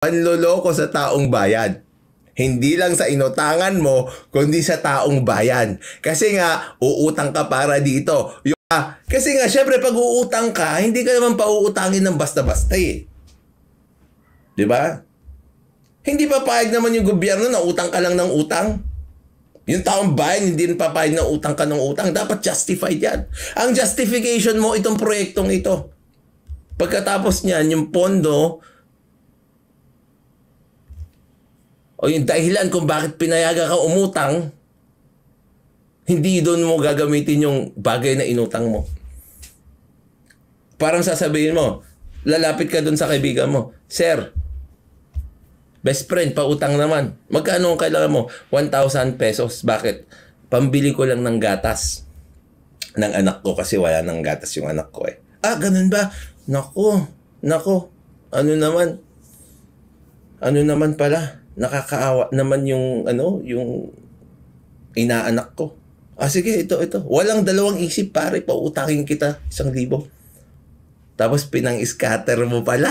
panloloko sa taong bayan. Hindi lang sa inutangan mo, kundi sa taong bayan. Kasi nga, uutang ka para dito. Kasi nga, syempre, pag uutang ka, hindi ka naman pauutangin ng basta-basta eh. Di ba? Hindi papayag naman yung gobyerno na utang ka lang ng utang. Yung taong bayan, hindi rin papayag na utang ka ng utang. Dapat justified yan. Ang justification mo, itong proyektong ito. Pagkatapos niyan, yung pondo, o yung dahilan kung bakit pinayagan ka umutang, hindi doon mo gagamitin yung bagay na inutang mo. Parang sasabihin mo, lalapit ka doon sa kaibigan mo, Sir, best friend, pautang naman. Magkano ang kailangan mo? 1,000 pesos. Bakit? Pambili ko lang ng gatas ng anak ko kasi wala ng gatas yung anak ko eh. Ganun ba? Nako. Ano naman pala? Nakakaawa naman yung yung inaanak ko. Sige, ito. Walang dalawang isip, pare, pautangin kita 1,000. Tapos pinang-scatter mo pala.